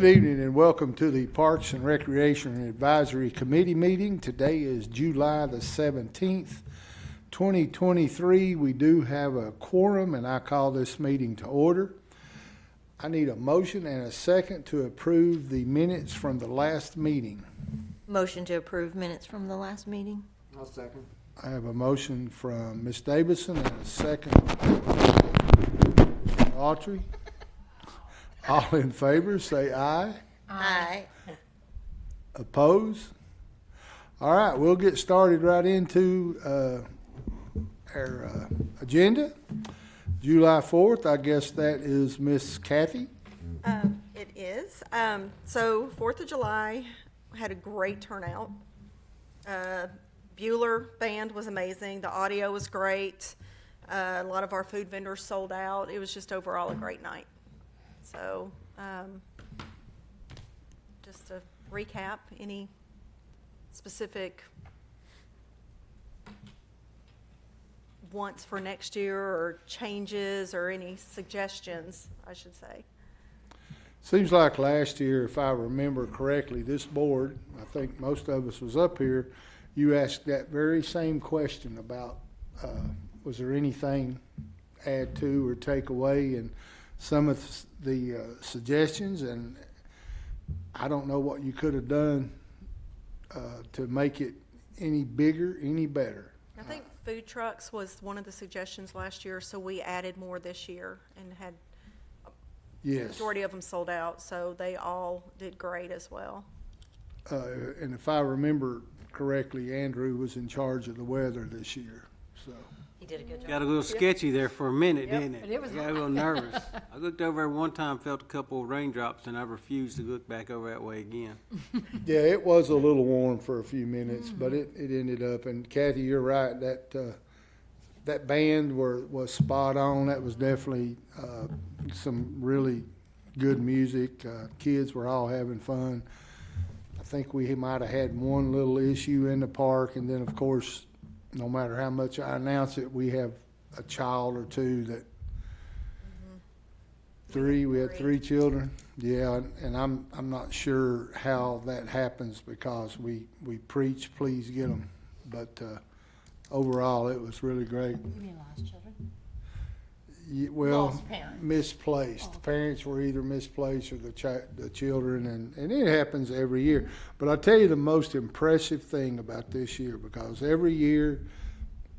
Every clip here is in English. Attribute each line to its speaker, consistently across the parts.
Speaker 1: Good evening and welcome to the Parks and Recreation and Advisory Committee meeting. Today is July the 17th, 2023. We do have a quorum and I call this meeting to order. I need a motion and a second to approve the minutes from the last meeting.
Speaker 2: Motion to approve minutes from the last meeting.
Speaker 3: I'll second.
Speaker 1: I have a motion from Ms. Davidson and a second from Mr. Autry. All in favor, say aye.
Speaker 2: Aye.
Speaker 1: Oppose? All right, we'll get started right into our agenda. July 4th, I guess that is Miss Kathy.
Speaker 4: It is. So 4th of July had a great turnout. Bueller Band was amazing. The audio was great. A lot of our food vendors sold out. It was just overall a great night. So just to recap, any specific wants for next year or changes or any suggestions, I should say?
Speaker 1: Seems like last year, if I remember correctly, this board, I think most of us was up here, you asked that very same question about was there anything add to or take away, and some of the suggestions, and I don't know what you could have done to make it any bigger, any better.
Speaker 4: I think food trucks was one of the suggestions last year, so we added more this year and had the
Speaker 1: Yes.
Speaker 4: majority of them sold out, so they all did great as well.
Speaker 1: And if I remember correctly, Andrew was in charge of the weather this year, so.
Speaker 2: He did a good job.
Speaker 3: Got a little sketchy there for a minute, didn't it?
Speaker 5: It was
Speaker 3: Got a little nervous. I looked over there one time, felt a couple of raindrops, and I refused to look back over that way again.
Speaker 1: Yeah, it was a little warm for a few minutes, but it ended up, and Kathy, you're right, that band was spot on. That was definitely some really good music. Kids were all having fun. I think we might have had one little issue in the park, and then, of course, no matter how much I announce it, we have a child or two that we had three children. Yeah, and I'm not sure how that happens because we preach, please get them. But overall, it was really great.
Speaker 5: You mean lost children?
Speaker 1: Well,
Speaker 5: Lost parents.
Speaker 1: misplaced. The parents were either misplaced or the children, and it happens every year. But I'll tell you the most impressive thing about this year, because every year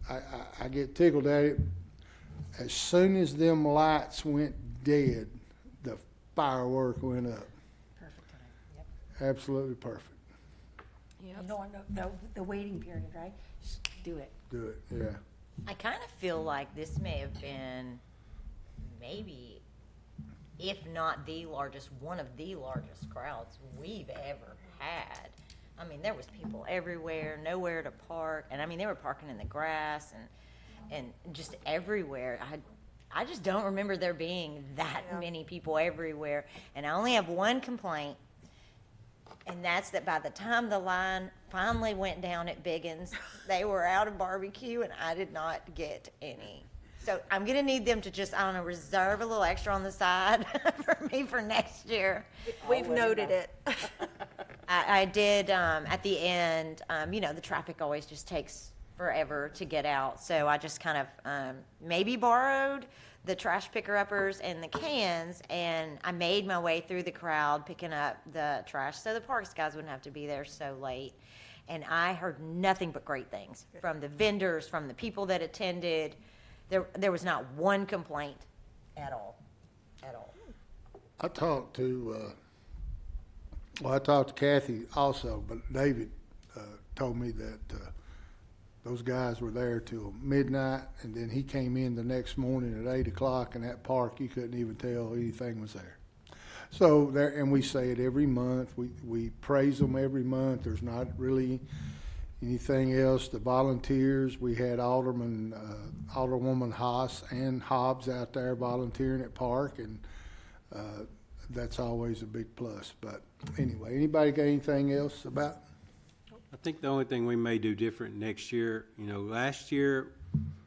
Speaker 1: I get tickled at it. As soon as them lights went dead, the firework went up.
Speaker 5: Perfect time, yep.
Speaker 1: Absolutely perfect.
Speaker 4: Yep.
Speaker 5: You don't know the waiting period, right? Just do it.
Speaker 1: Do it, yeah.
Speaker 2: I kind of feel like this may have been maybe, if not the largest, one of the largest crowds we've ever had. I mean, there was people everywhere, nowhere to park, and I mean, they were parking in the grass and just everywhere. I just don't remember there being that many people everywhere. And I only have one complaint, and that's that by the time the line finally went down at Biggins, they were out of barbecue, and I did not get any. So I'm going to need them to just, I don't know, reserve a little extra on the side for me for next year.
Speaker 4: We've noted it.
Speaker 2: I did, at the end, the traffic always just takes forever to get out. So I just kind of maybe borrowed the trash picker-uppers and the cans, and I made my way through the crowd picking up the trash so the parks guys wouldn't have to be there so late. And I heard nothing but great things from the vendors, from the people that attended. There was not one complaint at all.
Speaker 1: I talked to Kathy also, but David told me that those guys were there till midnight, and then he came in the next morning at 8 o'clock in that park. You couldn't even tell anything was there. So there, and we say it every month. We praise them every month. There's not really anything else. The volunteers, we had Alderwoman Haas and Hobbs out there volunteering at park, and that's always a big plus. But anyway, anybody got anything else about?
Speaker 3: I think the only thing we may do different next year, last year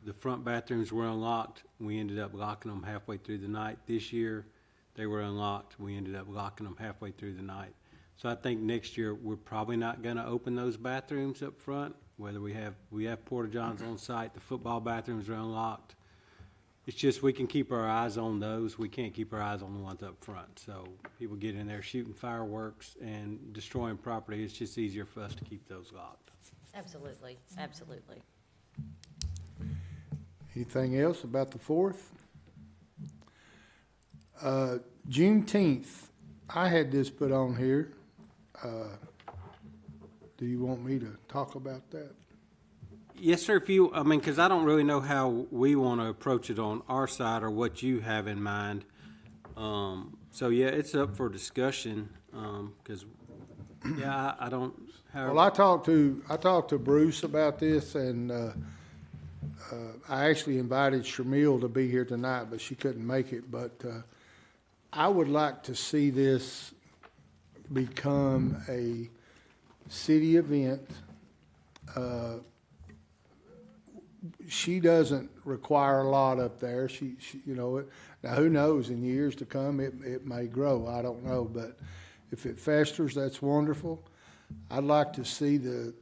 Speaker 3: the front bathrooms were unlocked. We ended up locking them halfway through the night. This year they were unlocked. We ended up locking them halfway through the night. So I think next year, we're probably not gonna open those bathrooms up front, whether we have porta-johns on site, the football bathrooms are unlocked. It's just, we can keep our eyes on those, we can't keep our eyes on the ones up front. So people get in there shooting fireworks and destroying property, it's just easier for us to keep those locked.
Speaker 2: Absolutely, absolutely.
Speaker 1: Anything else about the 4th? Juneteenth, I had this put on here. Do you want me to talk about that?
Speaker 3: Yes, sir, because I don't really know how we want to approach it on our side or what you have in mind. So, yeah, it's up for discussion, because, yeah, I don't,
Speaker 1: Well, I talked to Bruce about this, and I actually invited Shamil to be here tonight, but she couldn't make it. But I would like to see this become a city event. She doesn't require a lot up there. She now who knows, in years to come, it may grow. I don't know, but if it festers, that's wonderful. I'd like to see the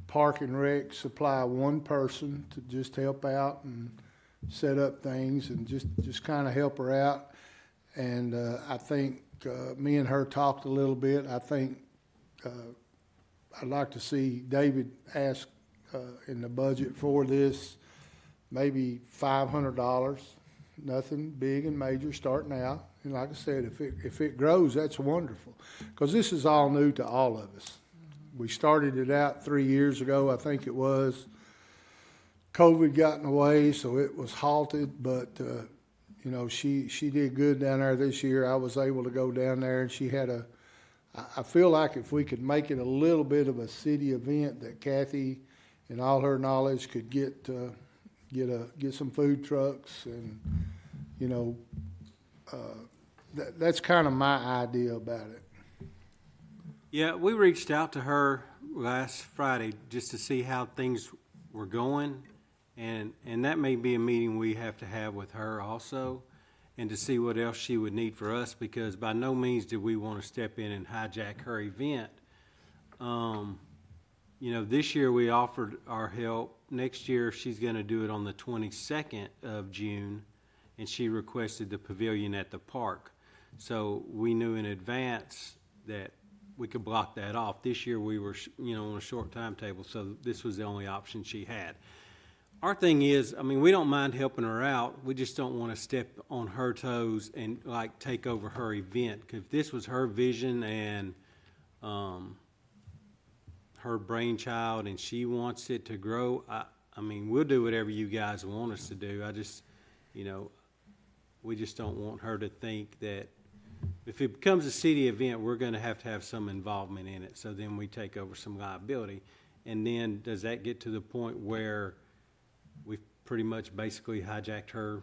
Speaker 1: Park and Rec supply one person to just help out and set up things and just kind of help her out. And I think me and her talked a little bit. I think I'd like to see David ask in the budget for this, maybe $500. Nothing big and major starting out. And like I said, if it grows, that's wonderful, because this is all new to all of us. We started it out 3 years ago, I think it was. COVID got in the way, so it was halted. But she did good down there this year. I was able to go down there, and she had I feel like if we could make it a little bit of a city event, that Kathy, in all her knowledge, could get some food trucks, and that's kind of my idea about it.
Speaker 3: Yeah, we reached out to her last Friday just to see how things were going, and that may be a meeting we have to have with her also, and to see what else she would need for us, because by no means do we want to step in and hijack her event. This year we offered our help. Next year she's going to do it on the 22nd of June, and she requested the pavilion at the park. So we knew in advance that we could block that off. This year we were, on a short timetable, so this was the only option she had. Our thing is, we don't mind helping her out. We just don't want to step on her toes and take over her event. 'Cause if this was her vision and her brainchild and she wants it to grow, we'll do whatever you guys want us to do. I just, we just don't want her to think that if it becomes a city event, we're going to have some involvement in it. So then we take over some liability. And then does that get to the point where we've pretty much basically hijacked her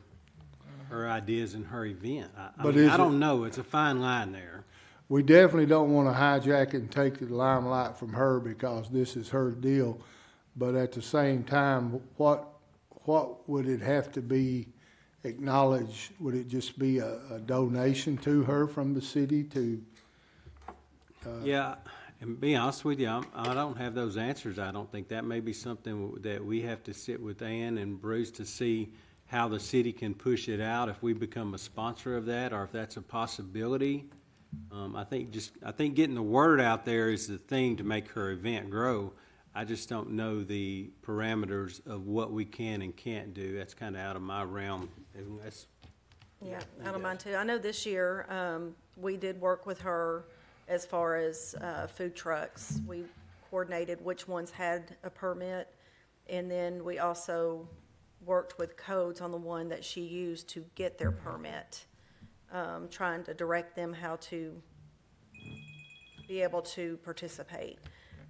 Speaker 3: ideas and her event? I don't know. It's a fine line there.
Speaker 1: We definitely don't want to hijack it and take the limelight from her, because this is her deal. But at the same time, what would it have to be acknowledged? Would it just be a donation to her from the city to?
Speaker 3: Yeah, and be honest with you, I don't have those answers. I don't think that may be something that we have to sit with Ann and Bruce to see how the city can push it out, if we become a sponsor of that, or if that's a possibility. I think getting the word out there is the thing to make her event grow. I just don't know the parameters of what we can and can't do. That's kind of out of my realm.
Speaker 4: Out of mine too. I know this year we did work with her as far as food trucks. We coordinated which ones had a permit, and then we also worked with codes on the one that she used to get their permit, trying to direct them how to be able to participate.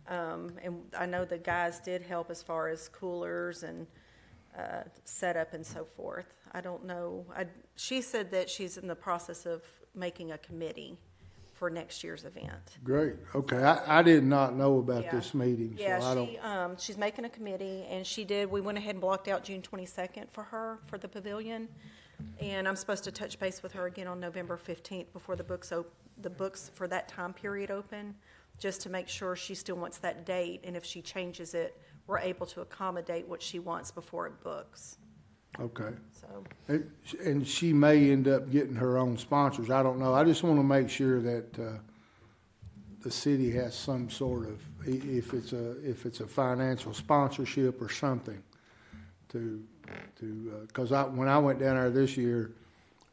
Speaker 4: And I know the guys did help as far as coolers and setup and so forth. I don't know. She said that she's in the process of making a committee for next year's event.
Speaker 1: Great. Okay. I did not know about
Speaker 4: Yeah.
Speaker 1: this meeting, so I don't.
Speaker 4: She's making a committee, and we went ahead and blocked out June 22nd for her, for the pavilion. And I'm supposed to touch base with her again on November 15th before the books for that time period open, just to make sure she still wants that date, and if she changes it, we're able to accommodate what she wants before it books,
Speaker 1: Okay.
Speaker 4: so.
Speaker 1: And she may end up getting her own sponsors. I don't know. I just want to make sure that the city has some sort of, if it's a financial sponsorship or something, because when I went down there this year,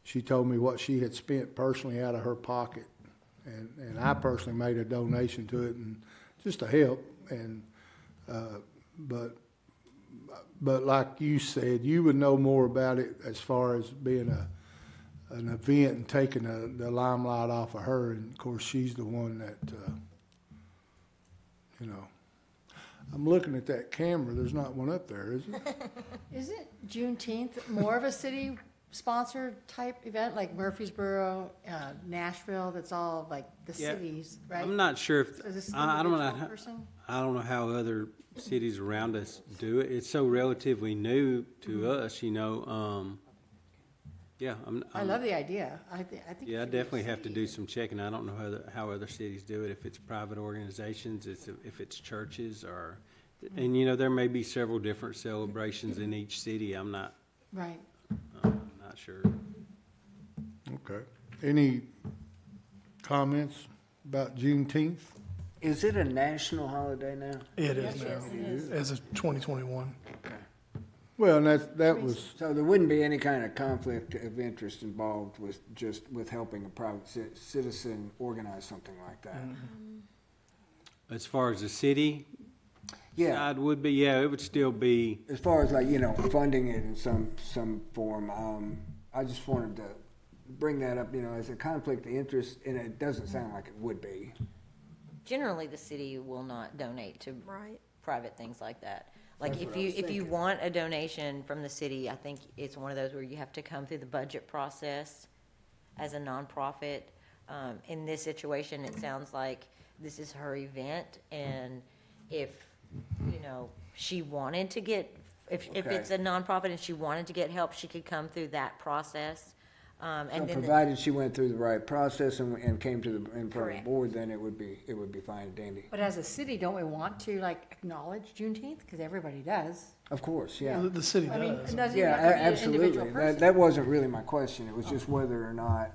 Speaker 1: she told me what she had spent personally out of her pocket, and I personally made a donation to it, and just to help. And but like you said, you would know more about it as far as being an event and taking the limelight off of her. And of course, she's the one that you know. I'm looking at that camera. There's not one up there, is it?
Speaker 5: Isn't Juneteenth more of a city-sponsored type event, like Murfreesboro, Nashville, that's all like the
Speaker 3: Yeah.
Speaker 5: cities, right?
Speaker 3: I'm not sure if,
Speaker 5: Is this
Speaker 3: I don't know,
Speaker 5: individual person?
Speaker 3: I don't know how other cities around us do it. It's so relatively new to us, you know, yeah.
Speaker 5: I love the idea. I think. it
Speaker 3: Yeah, I
Speaker 5: should be a
Speaker 3: definitely have to
Speaker 5: city.
Speaker 3: do some checking. I don't know how other cities do it, if it's private organizations, if it's churches, or, and you know, there may be several different celebrations in each city. I'm not
Speaker 5: Right.
Speaker 3: sure.
Speaker 1: Okay. Any comments about Juneteenth?
Speaker 6: Is it a national holiday now?
Speaker 7: It is now, as of 2021.
Speaker 1: Well, and that was,
Speaker 6: So there wouldn't be any kind of conflict of interest involved with helping a private citizen organize something like that?
Speaker 3: As far as the city
Speaker 6: Yeah,
Speaker 3: side would be, yeah, it would still be,
Speaker 6: as far as like, you know, funding it in some form, I just wanted to bring that up, you know, as a conflict of interest, and it doesn't sound like it would be.
Speaker 2: Generally, the city will not donate to
Speaker 4: Right.
Speaker 2: private things like that. Like,
Speaker 6: That's
Speaker 2: if
Speaker 6: what I
Speaker 2: you,
Speaker 6: was
Speaker 2: if you
Speaker 6: thinking.
Speaker 2: want a donation from the city, I think it's one of those where you have to come through the budget process as a nonprofit. In this situation, it sounds like this is her event, and if, you know, she wanted to get, if
Speaker 6: Okay.
Speaker 2: it's a nonprofit and she wanted to get help, she could come through that process.
Speaker 6: So
Speaker 2: And then,
Speaker 6: provided she went through the right process and came to in front of the
Speaker 2: Correct.
Speaker 6: board, then it would be fine and dandy.
Speaker 5: But as a city, don't we want to like acknowledge Juneteenth? Because everybody does.
Speaker 6: Of course, yeah.
Speaker 7: The city
Speaker 5: I mean,
Speaker 7: does.
Speaker 5: it doesn't
Speaker 6: Yeah,
Speaker 5: have to be an individual
Speaker 6: absolutely.
Speaker 5: person.
Speaker 6: That wasn't really my question. It was just whether or not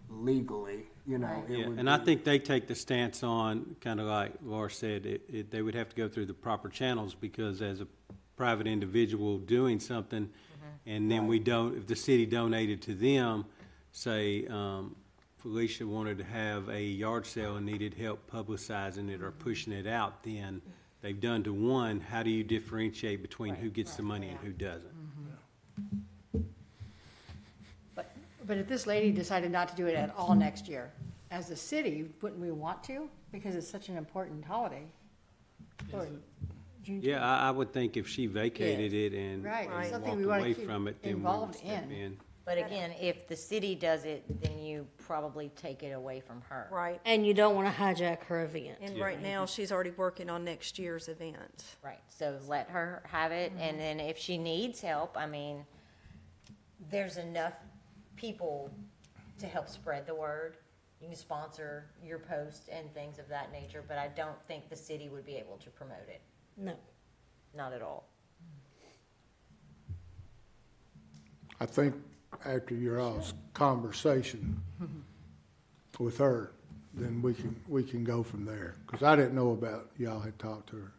Speaker 6: legally, you know,
Speaker 5: Right.
Speaker 6: it
Speaker 3: yeah,
Speaker 6: would
Speaker 3: and I
Speaker 6: be-
Speaker 3: think they take the stance on, kind of like Laura said, they would have to go through the proper channels, because as a private individual doing something, and then we don't, if the city donated to them, say, Felicia wanted to have a yard sale and needed help publicizing it or pushing it out, then they've done to one, how do you differentiate between who gets the money and who doesn't?
Speaker 5: But if this lady decided not to do it at all next year, as a city, wouldn't we want to? Because it's such an important holiday. Or Juneteenth.
Speaker 3: Yeah, I would think if she vacated
Speaker 5: Yes.
Speaker 3: it and
Speaker 5: Right,
Speaker 3: and
Speaker 5: something we
Speaker 3: walked
Speaker 5: wanna
Speaker 3: away
Speaker 5: keep
Speaker 3: from it, then we would
Speaker 5: involved
Speaker 3: step
Speaker 5: in.
Speaker 3: in.
Speaker 2: but again, if the city does it, then you probably take it away from her.
Speaker 4: Right.
Speaker 8: And you don't want to hijack her event.
Speaker 4: And right now, she's already working on next year's event.
Speaker 2: Right, so let her have it, and then if she needs help, I mean, there's enough people to help spread the word. You can sponsor your post and things of that nature, but I don't think the city would be able to promote it,
Speaker 8: No.
Speaker 2: not at all.
Speaker 1: I think after your all's conversation with her, then we can go from there. Because I didn't know about y'all had talked to her.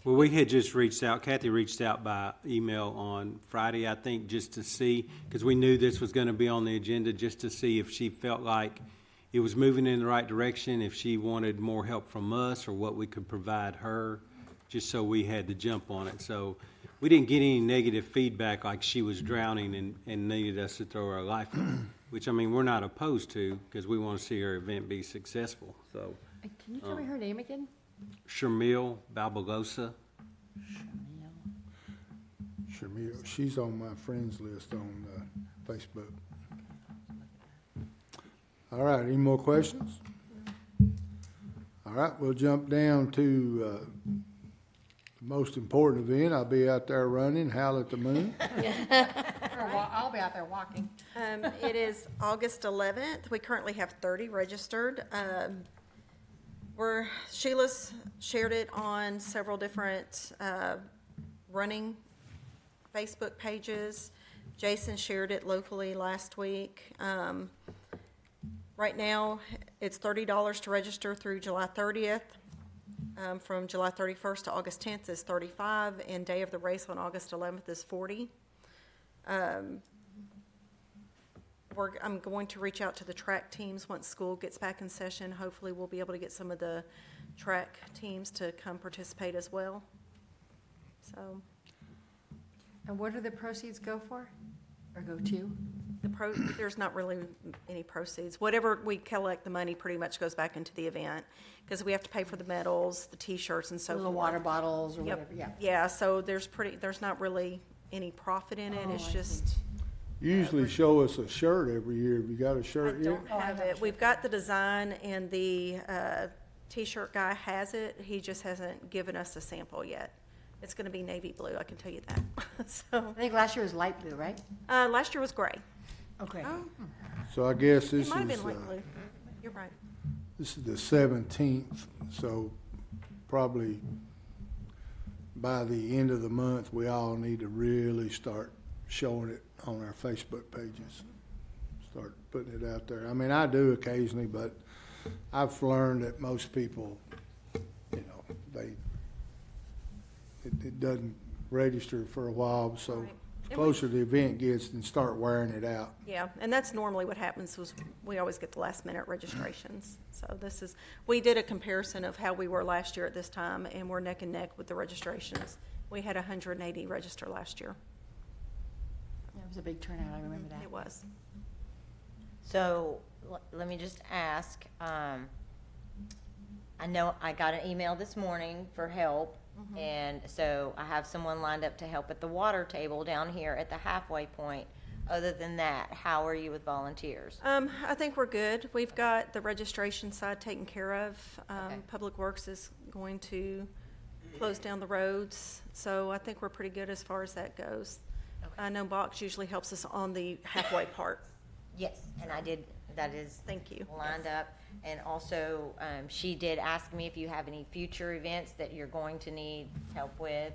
Speaker 3: Well, we had just reached out, Kathy reached out by email on Friday, I think, just to see, because we knew this was gonna be on the agenda, just to see if she felt like it was moving in the right direction, if she wanted more help from us, or what we could provide her, just so we had to jump on it. So we didn't get any negative feedback like she was drowning and needed us to throw her a life, which, I mean, we're not opposed to, because we want to see her event be successful. So
Speaker 5: And can you tell me her name again?
Speaker 3: Shamil Balbagosa.
Speaker 1: Shamil, she's on my friends list on Facebook. All right, any more questions? All right, we'll jump down to the most important event. I'll be out there running, Howl at the Moon.
Speaker 5: I'll I'll be out there walking.
Speaker 4: It is August 11th. We currently have 30 registered. Sheila's shared it on several different running Facebook pages. Jason shared it locally last week. Right now, it's $30 to register through July 30th. From July 31st to August 10th is $35, and day of the race on August 11th is $40. I'm going to reach out to the track teams once school gets back in session. Hopefully, we'll be able to get some of the track teams to come participate as well. So,
Speaker 5: And what do the proceeds go for, or go to?
Speaker 4: there's not really any proceeds. Whatever we collect, the money pretty much goes back into the event, because we have to pay for the medals, the T-shirts, and so
Speaker 5: Little
Speaker 4: forth.
Speaker 5: water bottles or
Speaker 4: Yep.
Speaker 5: whatever, yeah.
Speaker 4: Yeah, so there's not really any profit in it.
Speaker 5: Oh,
Speaker 4: It's
Speaker 5: I see.
Speaker 4: just.
Speaker 1: Usually show us a shirt every year. Have you got a
Speaker 4: I
Speaker 1: shirt yet?
Speaker 4: don't have it. We've got the design, and the T-shirt guy has it. He just hasn't given us a sample yet. It's gonna be navy blue, I can tell you that. So,
Speaker 5: I think last year was light blue, right?
Speaker 4: last year was gray.
Speaker 5: Okay.
Speaker 4: Oh,
Speaker 1: So I guess
Speaker 4: it
Speaker 1: this
Speaker 4: might have
Speaker 1: is,
Speaker 4: been light blue. You're right.
Speaker 1: this is the 17th, so probably by the end of the month, we all need to really start showing it on our Facebook pages. Start putting it out there. I mean, I do occasionally, but I've learned that most people, you know, it doesn't register for a while, so
Speaker 4: Right.
Speaker 1: the closer the event gets, then start wearing it out.
Speaker 4: Yeah, and that's normally what happens, was we always get the last minute registrations. So we did a comparison of how we were last year at this time, and we're neck and neck with the registrations. We had 180 register last year.
Speaker 5: It was a big turnout, I remember that.
Speaker 4: It was.
Speaker 2: So, let me just ask, I know I got an email this morning for help, and so I have someone lined up to help at the water table down here at the halfway point. Other than that, how are you with volunteers?
Speaker 4: I think we're good. We've got the registration side taken care of.
Speaker 2: Okay.
Speaker 4: Public Works is going to close down the roads, so I think we're pretty good as far as that goes.
Speaker 2: Okay.
Speaker 4: I know Box usually helps us on the halfway part.
Speaker 2: Yes, and I did, that is
Speaker 4: Thank you.
Speaker 2: lined up. And also, she did ask me if you have any future events that you're going to need help with.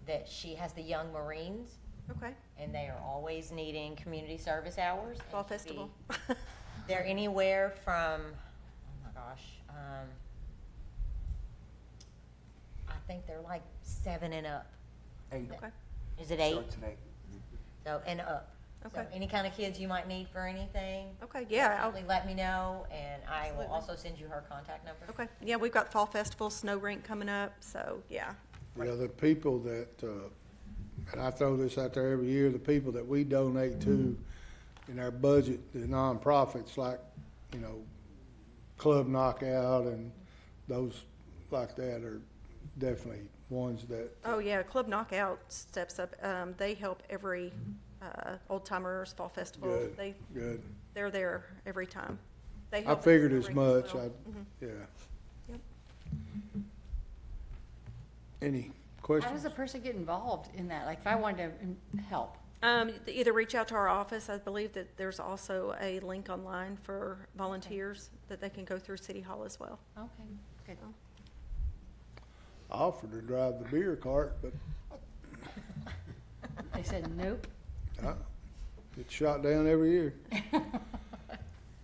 Speaker 2: That she has the Young Marines,
Speaker 4: Okay.
Speaker 2: and they are always needing community service hours. and
Speaker 4: Fall
Speaker 2: to be-
Speaker 4: festival.
Speaker 2: They're anywhere from, oh my gosh, I think they're like 7 and up.
Speaker 6: 8.
Speaker 4: Okay.
Speaker 2: Is it 8?
Speaker 6: Starts at 8.
Speaker 2: So, and up. So
Speaker 4: Okay.
Speaker 2: any kind of kids you might need for anything.
Speaker 4: Okay, yeah,
Speaker 2: definitely let me know, and I will
Speaker 4: Absolutely.
Speaker 2: also send you her contact number.
Speaker 4: Okay, yeah, we've got Fall Festival, Snow Rink coming up, so, yeah.
Speaker 1: The other people that, and I throw this out there every year, the people that we donate to in our budget, the nonprofits like, you know, Club Knockout and those like that are definitely ones that,
Speaker 4: Oh, yeah, Club Knockout steps up. They help every Old Timers Fall Festival.
Speaker 1: Good.
Speaker 4: They,
Speaker 1: good.
Speaker 4: they're there every time. They
Speaker 1: I
Speaker 4: help at
Speaker 1: figured
Speaker 4: Snow
Speaker 1: as
Speaker 4: Rink
Speaker 1: much,
Speaker 4: well.
Speaker 1: yeah.
Speaker 4: Yep.
Speaker 1: Any
Speaker 5: How
Speaker 1: questions?
Speaker 5: does a person get involved in that? Like, if I wanted to help?
Speaker 4: Either reach out to our office. I believe that there's also a link online for volunteers that they can go through City Hall as well.
Speaker 5: Okay, good.
Speaker 1: I offered to drive the beer cart, but
Speaker 5: They said nope.
Speaker 1: it's shot down every year.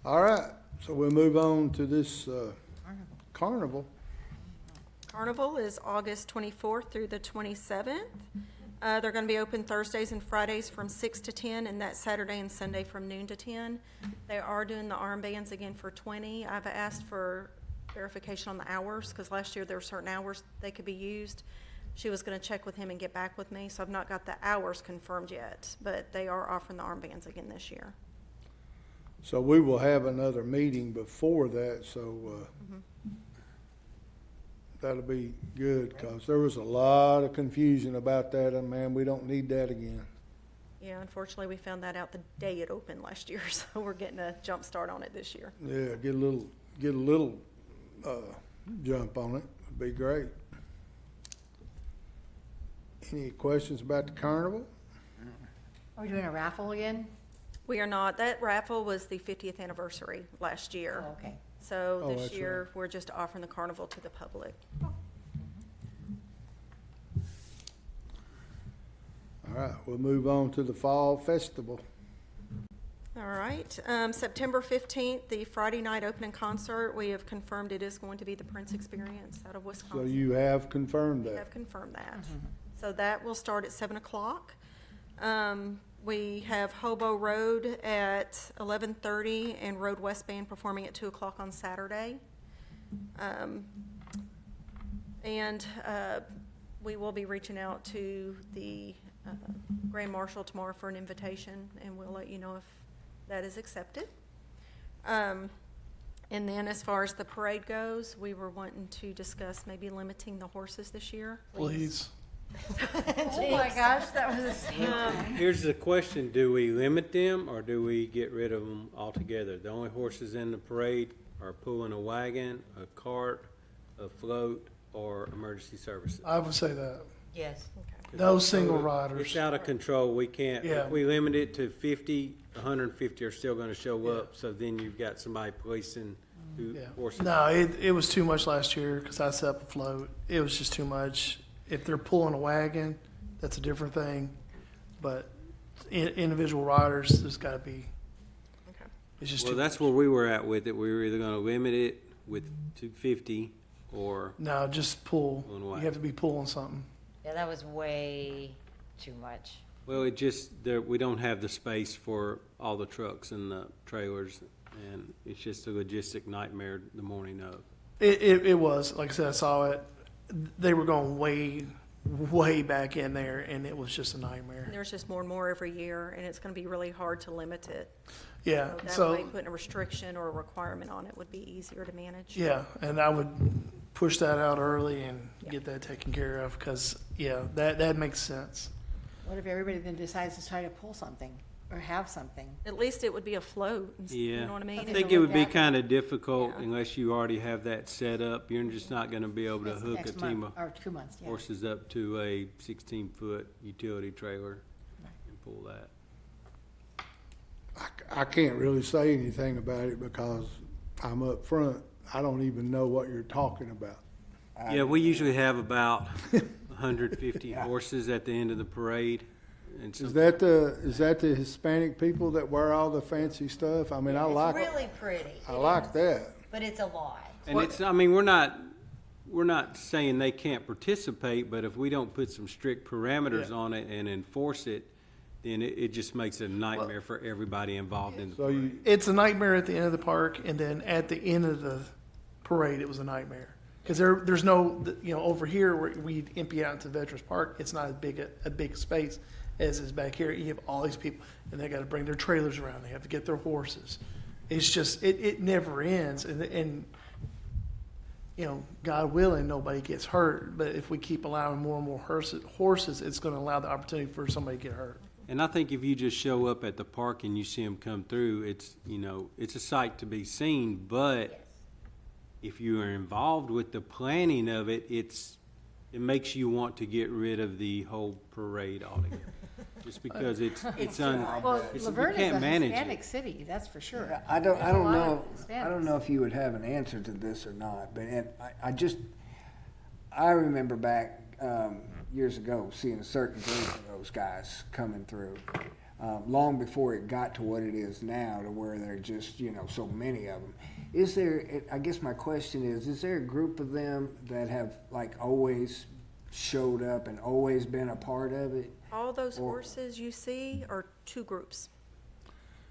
Speaker 1: All right, so we'll move on to this carnival.
Speaker 4: Carnival is August 24th through the 27th. They're going to be open Thursdays and Fridays from 6 to 10, and that Saturday and Sunday from noon to 10. They are doing the armbands again for 20. I've asked for verification on the hours, because last year there were certain hours they could be used. She was going to check with him and get back with me, so I've not got the hours confirmed yet, but they are offering the armbands again this year.
Speaker 1: So we will have another meeting before that, so that'll be good, because there was a lot of confusion about that, and man, we don't need that again.
Speaker 4: Yeah, unfortunately, we found that out the day it opened last year, so we're getting a jump start on it this year.
Speaker 1: Yeah, get a little jump on it, would be great. Any questions about the carnival?
Speaker 5: Are we doing a raffle again?
Speaker 4: We are not. That raffle was the 50th anniversary last year.
Speaker 5: Oh, okay.
Speaker 4: So
Speaker 1: Oh,
Speaker 4: this
Speaker 1: that's
Speaker 4: year, we're just offering the carnival to the public.
Speaker 1: All right, we'll move on to the Fall Festival.
Speaker 4: All right, September 15th, the Friday night opening concert, we have confirmed it is going to be the Prince Experience out of
Speaker 1: So
Speaker 4: Wisconsin.
Speaker 1: you have confirmed
Speaker 4: We
Speaker 1: that.
Speaker 4: have confirmed that. So that will start at 7 o'clock. We have Hobo Road at 11:30 and Road West Band performing at 2 o'clock on Saturday. And we will be reaching out to the Grand Marshal tomorrow for an invitation, and we'll let you know if that is accepted. And then as far as the parade goes, we were wanting to discuss maybe limiting the horses this year.
Speaker 7: Please.
Speaker 5: Oh my gosh, that was a scam.
Speaker 3: Here's the question, do we limit them or do we get rid of them altogether? The only horses in the parade are pulling a wagon, a cart, a float, or emergency services.
Speaker 7: I would say that.
Speaker 2: Yes.
Speaker 7: Those single riders.
Speaker 3: It's out of control, we can't,
Speaker 7: Yeah.
Speaker 3: if we limit it to 50, 150 are still gonna show up, so then you've got somebody policing who
Speaker 7: Yeah.
Speaker 3: horses.
Speaker 7: No, it was too much last year because I set up a float. It was just too much. If they're pulling a wagon, that's a different thing. But individual riders, there's got to be.
Speaker 4: Okay.
Speaker 7: It's just
Speaker 3: Well,
Speaker 7: too.
Speaker 3: that's where we were at with it, we were either gonna limit it with 250 or,
Speaker 7: No, just pull.
Speaker 3: Pulling a
Speaker 7: You
Speaker 3: wagon.
Speaker 7: have to be pulling something.
Speaker 2: Yeah, that was way too much.
Speaker 3: well, it just, we don't have the space for all the trucks and the trailers, and it's just a logistic nightmare the morning of.
Speaker 7: It was, like I said, I saw it. They were going way back in there, and it was just a nightmare.
Speaker 4: There's just more and more every year, and it's going to be really hard to limit it.
Speaker 7: Yeah,
Speaker 4: That way,
Speaker 7: so,
Speaker 4: putting a restriction or a requirement on it would be easier to manage.
Speaker 7: yeah, and I would push that out early and get that taken care of, because, yeah, that makes sense.
Speaker 5: What if everybody then decides to try to pull something or have something?
Speaker 4: At least it would be a float, you
Speaker 3: Yeah.
Speaker 4: know what I mean?
Speaker 3: I
Speaker 5: Something
Speaker 3: think
Speaker 5: to
Speaker 3: it
Speaker 5: look
Speaker 3: would be
Speaker 5: at.
Speaker 3: kinda difficult
Speaker 4: Yeah.
Speaker 3: unless you already have that set up, you're just not gonna be able to
Speaker 5: That's
Speaker 3: hook a
Speaker 5: next
Speaker 3: team
Speaker 5: month,
Speaker 3: of
Speaker 5: or 2 months, yeah.
Speaker 3: horses up to a 16-foot utility trailer and pull that.
Speaker 1: I can't really say anything about it because I'm up front. I don't even know what you're talking about.
Speaker 3: Yeah, we usually have about 150 horses at the end of the parade. And
Speaker 1: Is
Speaker 3: some,
Speaker 1: that the Hispanic people that wear all the fancy stuff? I mean, I like
Speaker 2: It's really pretty.
Speaker 1: I
Speaker 2: It
Speaker 1: like
Speaker 2: is.
Speaker 1: that.
Speaker 2: But it's a lot.
Speaker 3: and it's, I mean, we're not saying they can't participate, but if we don't put some strict parameters
Speaker 7: Yeah.
Speaker 3: on it and enforce it, then it just makes it a nightmare for everybody involved in the
Speaker 1: So
Speaker 3: parade.
Speaker 1: you,
Speaker 7: It's a nightmare at the end of the park, and then at the end of the parade, it was a nightmare. Because there's no, over here where we empty out into Veterans Park, it's not as big a big space as is back here. You have all these people, and they got to bring their trailers around. They have to get their horses. It's just it never ends, and God willing, nobody gets hurt. But if we keep allowing more and more horses, it's going to allow the opportunity for somebody to get hurt.
Speaker 3: And I think if you just show up at the park and you see them come through, it's a sight to be seen, but if you are involved with the planning of it, it makes you want to get rid of the whole parade altogether. Just because
Speaker 5: Well,
Speaker 3: you
Speaker 5: Laverne is
Speaker 3: can't
Speaker 5: a
Speaker 3: manage
Speaker 5: Hispanic
Speaker 3: it.
Speaker 5: city, that's for sure.
Speaker 6: I don't
Speaker 5: There's a lot
Speaker 6: know.
Speaker 5: of
Speaker 6: I don't
Speaker 5: Hispanics.
Speaker 6: know if you would have an answer to this or not, but I remember back years ago seeing a certain group of those guys coming through, long before it got to what it is now, to where there are just so many of them. Is there? I guess my question is there a group of them that have always showed up and always been a part of it?
Speaker 4: All those horses you see are two groups.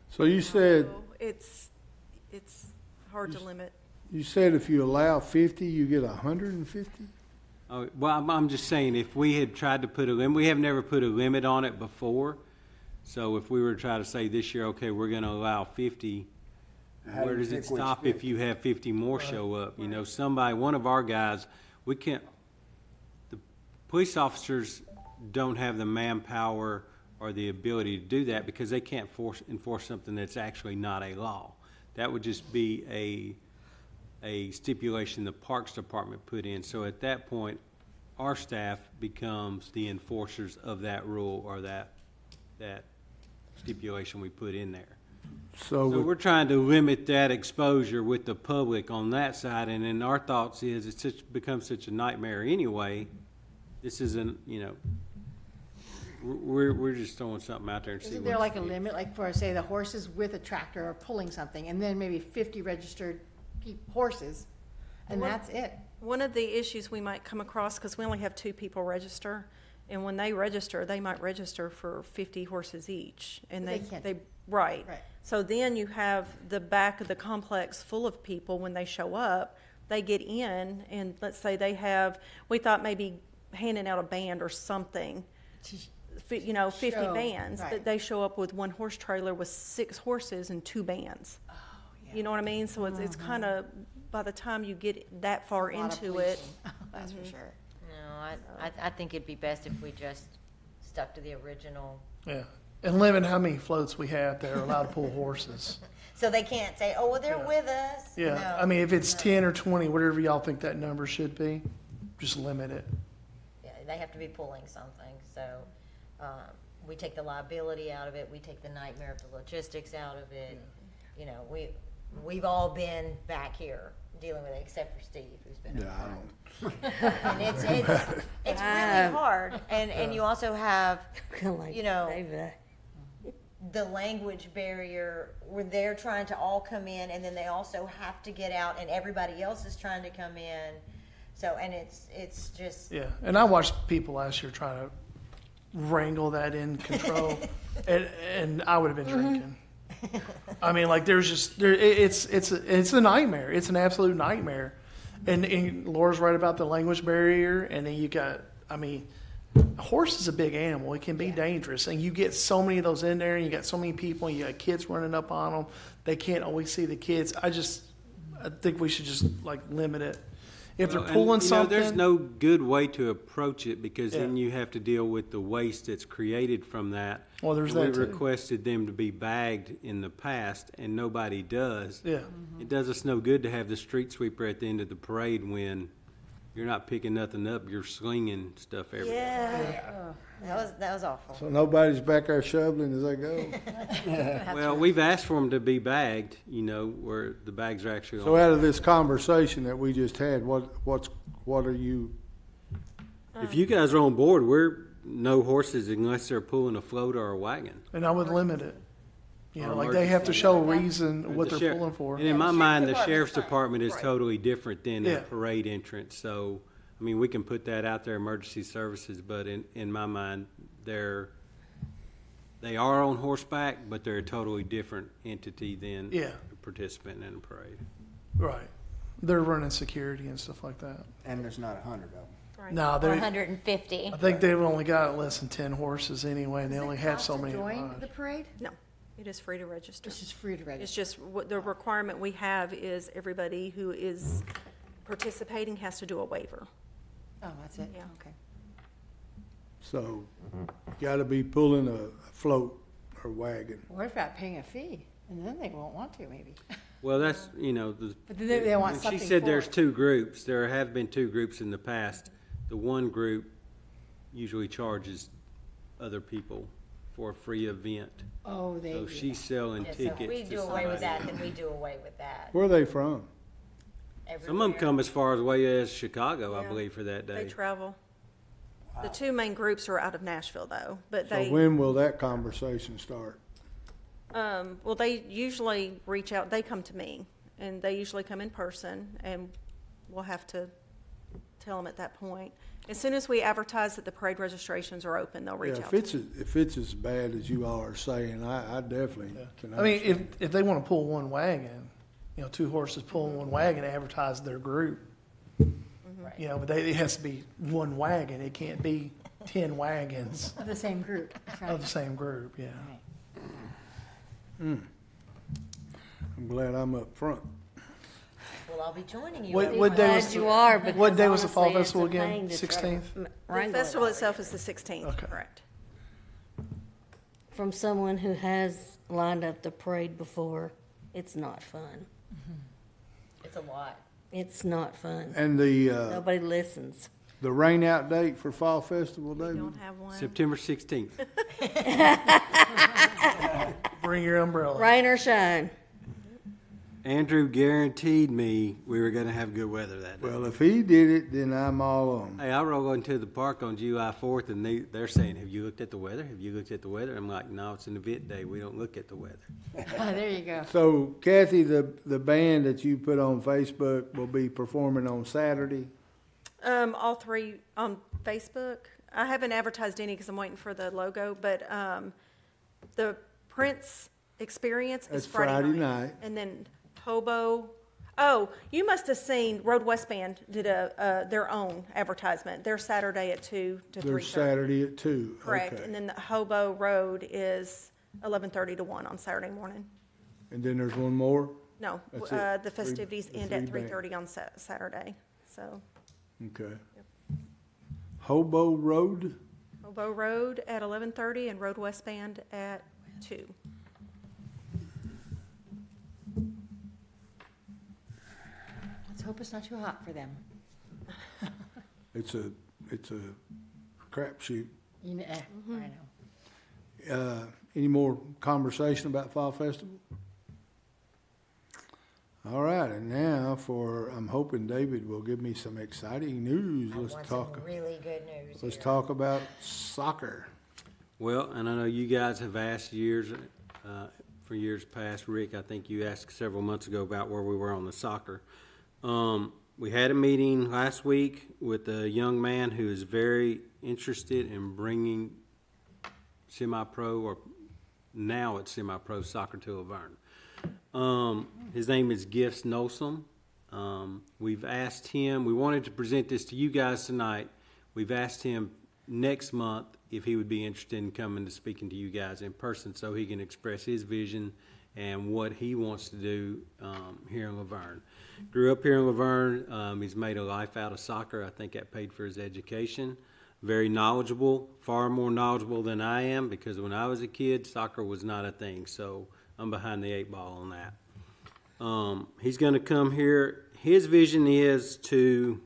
Speaker 1: so you said
Speaker 4: So it's hard to limit.
Speaker 1: if you allow 50, you get 150.
Speaker 3: Oh, well, I'm just saying, if we had tried to put a limit, we have never put a limit on it before. So if we were to try to say this year, okay, we're gonna allow 50,
Speaker 6: How do
Speaker 3: where
Speaker 6: you
Speaker 3: does it
Speaker 6: pick which
Speaker 3: stop
Speaker 6: 50?
Speaker 3: if you have 50 more show up? One of our guys, the police officers don't have the manpower or the ability to do that because they can't enforce something that's actually not a law. That would just be a stipulation the Parks Department put in. So at that point, our staff becomes the enforcers of that rule or that stipulation we put in there.
Speaker 1: So,
Speaker 3: So we're trying to limit that exposure with the public on that side, and then our thoughts is it's becomes such a nightmare anyway. This isn't, we're just throwing something out there and see
Speaker 5: Isn't
Speaker 3: what.
Speaker 5: there like a limit, like for, say, the horses with a tractor are pulling something, and then maybe 50 registered horses, and that's it?
Speaker 4: One of the issues we might come across, because we only have 2 people register, and when they register, they might register for 50 horses each, and
Speaker 5: But they can't.
Speaker 4: right.
Speaker 5: Right.
Speaker 4: So then you have the back of the complex full of people. When they show up, they get in, and let's say we thought maybe handing out a band or something, 50
Speaker 5: Show,
Speaker 4: bands,
Speaker 5: right.
Speaker 4: but they show up with 1 horse trailer with 6 horses and 2 bands.
Speaker 5: Oh,
Speaker 4: You know what I mean? So it's kind of, by the time you get that far
Speaker 5: A lot of
Speaker 4: into it,
Speaker 5: policing. That's for sure.
Speaker 2: No, I think it'd be best if we just stuck to the original.
Speaker 7: Yeah, and limit how many floats we have that are allowed to pull horses.
Speaker 2: So they can't say, oh, well, they're with us.
Speaker 7: Yeah,
Speaker 2: No.
Speaker 7: I mean, if it's 10 or 20, whatever y'all think that number should be, just limit it.
Speaker 2: Yeah, they have to be pulling something, so, we take the liability out of it, we take the nightmare of the logistics out of it. We've all been back here dealing with it, except for Steve, who's been
Speaker 1: yeah,
Speaker 2: up
Speaker 1: I
Speaker 2: front.
Speaker 1: don't.
Speaker 2: And it's really hard, and you also have, the language barrier where they're trying to all come in, and then they also have to get out, and everybody else is trying to come in. So, and it's just,
Speaker 7: Yeah, and I watched people last year try to wrangle that in control, and I would have been drinking. I mean, like it's a nightmare. It's an absolute nightmare. And Laura's right about the language barrier, and then you got, I mean, a horse is a big animal. It can be dangerous, and you get so many of those in there, and you got so many people, and you got kids running up on them. They can't always see the kids. I think we should just limit it. If they're
Speaker 3: Well,
Speaker 7: pulling
Speaker 3: and,
Speaker 7: something,
Speaker 3: there's no good way to approach it because then
Speaker 7: Yeah.
Speaker 3: you have to deal with the waste that's created from that.
Speaker 7: Well, there's
Speaker 3: And
Speaker 7: that too.
Speaker 3: We requested them to be bagged in the past, and nobody does.
Speaker 7: Yeah.
Speaker 3: It does us no good to have the street sweeper at the end of the parade when you're not picking nothing up, you're slinging stuff everywhere.
Speaker 2: yeah, that was awful.
Speaker 1: So nobody's back there shoveling as they go.
Speaker 3: Well, we've asked for them to be bagged, where the bags are actually
Speaker 1: So
Speaker 3: on.
Speaker 1: out of this conversation that we just had, what are you,
Speaker 3: If you guys are on board, we're no horses unless they're pulling a float or a wagon.
Speaker 7: and I would limit it.
Speaker 3: Or
Speaker 7: Like they have to
Speaker 3: emergency.
Speaker 7: show a reason what
Speaker 3: The
Speaker 7: they're
Speaker 3: sheriff-
Speaker 7: pulling for.
Speaker 3: And in my
Speaker 2: the
Speaker 3: mind, the
Speaker 2: sheriff's
Speaker 3: sheriff's
Speaker 2: department's
Speaker 3: department is
Speaker 2: fine.
Speaker 3: totally different than
Speaker 7: Yeah.
Speaker 3: a parade entrance, so, I mean, we can put that out there, emergency services, but in my mind, they are on horseback, but they're a totally different entity than
Speaker 7: Yeah.
Speaker 3: a participant in a parade.
Speaker 7: Right. They're running security and stuff like that.
Speaker 6: And there's not 100 of them.
Speaker 4: right.
Speaker 7: No, they.
Speaker 2: 150.
Speaker 7: I think they've only got less than 10 horses anyway, and they
Speaker 5: Does it
Speaker 7: only have
Speaker 5: cost
Speaker 7: so
Speaker 5: to
Speaker 7: many.
Speaker 5: join
Speaker 7: lodge.
Speaker 5: the parade?
Speaker 4: No, it is free to register.
Speaker 5: It's just free to
Speaker 4: It's
Speaker 5: register.
Speaker 4: just, what the requirement we have is everybody who is participating has to do a waiver.
Speaker 5: Oh, that's it?
Speaker 4: Yeah.
Speaker 5: Okay.
Speaker 1: so gotta be pulling a float or wagon.
Speaker 5: What about paying a fee? And then they won't want to, maybe.
Speaker 3: Well, that's,
Speaker 5: But then they want
Speaker 3: and
Speaker 5: something
Speaker 3: she said
Speaker 5: for
Speaker 3: there's
Speaker 5: it.
Speaker 3: 2 groups. There have been 2 groups in the past. The one group usually charges other people for a free event.
Speaker 5: Oh, they.
Speaker 3: So she's selling
Speaker 2: Yeah, so
Speaker 3: tickets
Speaker 2: if we
Speaker 3: to
Speaker 2: do away with
Speaker 3: somebody.
Speaker 2: that, then we do away with that.
Speaker 1: Where are they from?
Speaker 3: Some of them
Speaker 2: Everywhere.
Speaker 3: come as far away as Chicago, I
Speaker 4: Yeah.
Speaker 3: believe, for that
Speaker 4: They
Speaker 3: day.
Speaker 4: travel. The 2 main groups are out of Nashville though, but
Speaker 1: So
Speaker 4: they,
Speaker 1: when will that conversation start?
Speaker 4: well, they usually reach out, they come to me, and they usually come in person, and we'll have to tell them at that point. As soon as we advertise that the parade registrations are open, they'll
Speaker 1: Yeah,
Speaker 4: reach
Speaker 1: if
Speaker 4: out.
Speaker 1: if it's as bad as you all are saying, I definitely can
Speaker 7: I mean,
Speaker 1: understand.
Speaker 7: if they want to pull one wagon, 2 horses pulling one wagon, advertise their group.
Speaker 2: Right.
Speaker 7: But it has to be one wagon. It can't be 10 wagons
Speaker 5: Of the same group.
Speaker 7: of the same group, yeah.
Speaker 5: Right.
Speaker 1: I'm glad I'm up front.
Speaker 2: Well, I'll be joining you.
Speaker 7: What-
Speaker 2: every
Speaker 7: what day
Speaker 2: Monday.
Speaker 7: was
Speaker 8: Glad you are, because
Speaker 7: What day was the fall
Speaker 8: honestly, it's a
Speaker 7: festival again?
Speaker 8: pain to try to
Speaker 7: 16th?
Speaker 4: The
Speaker 8: wrangle it
Speaker 4: festival
Speaker 8: all.
Speaker 4: itself is the 16th,
Speaker 7: Okay.
Speaker 4: correct?
Speaker 8: From someone who has lined up the parade before, it's not fun.
Speaker 2: It's a lot.
Speaker 8: It's not fun.
Speaker 1: And
Speaker 8: Nobody listens.
Speaker 1: the rain out date for Fall Festival,
Speaker 4: We
Speaker 1: David?
Speaker 4: don't have one.
Speaker 3: September 16th.
Speaker 7: Bring your umbrella.
Speaker 8: Rain or shine.
Speaker 3: Andrew guaranteed me we were gonna have good weather that day.
Speaker 1: Well, if he did it, then I'm all on.
Speaker 3: Hey, I roll into the park on July 4th, and they're saying, "Have you looked at the weather? Have you looked at the weather?" I'm like, "No, it's an event day. We don't look at the weather."
Speaker 5: There you go.
Speaker 1: So Kathy, the band that you put on Facebook will be performing on Saturday.
Speaker 4: All three on Facebook. I haven't advertised any because I'm waiting for the logo, but the Prince Experience is
Speaker 1: That's
Speaker 4: Friday
Speaker 1: Friday
Speaker 4: night.
Speaker 1: night.
Speaker 4: And then Hobo. Oh, you must have seen Road West Band did their own advertisement. They're Saturday at 2 to 3:30.
Speaker 1: They're Saturday at 2.
Speaker 4: Correct.
Speaker 1: Okay.
Speaker 4: And then the Hobo Road is 11:30 to 1 on Saturday morning.
Speaker 1: And then there's one more?
Speaker 4: No,
Speaker 1: That's it.
Speaker 4: the festivities
Speaker 1: The
Speaker 4: end
Speaker 1: three
Speaker 4: at
Speaker 1: band.
Speaker 4: 3:30 on Saturday. So
Speaker 1: Okay. Hobo Road?
Speaker 4: Hobo Road at 11:30 and Road West Band at 2.
Speaker 5: Let's hope it's not too hot for them.
Speaker 1: It's a crapshoot.
Speaker 5: You know, I know.
Speaker 1: Any more conversation about Fall Festival? All right, and now I'm hoping David will give me some exciting news.
Speaker 2: I want some really good news
Speaker 1: Let's
Speaker 2: here.
Speaker 1: talk about soccer.
Speaker 3: Well, and I know you guys have asked for years past. Rick, I think you asked several months ago about where we were on the soccer. We had a meeting last week with a young man who is very interested in bringing semi-pro, or now it's semi-pro soccer to Laverne. His name is Gifts Nolsom. We've asked him, we wanted to present this to you guys tonight. We've asked him next month if he would be interested in coming to speaking to you guys in person so he can express his vision and what he wants to do here in Laverne. Grew up here in Laverne. He's made a life out of soccer. I think that paid for his education. Very knowledgeable, far more knowledgeable than I am, because when I was a kid, soccer was not a thing. So I'm behind the 8 ball on that. He's going to come here. His vision is to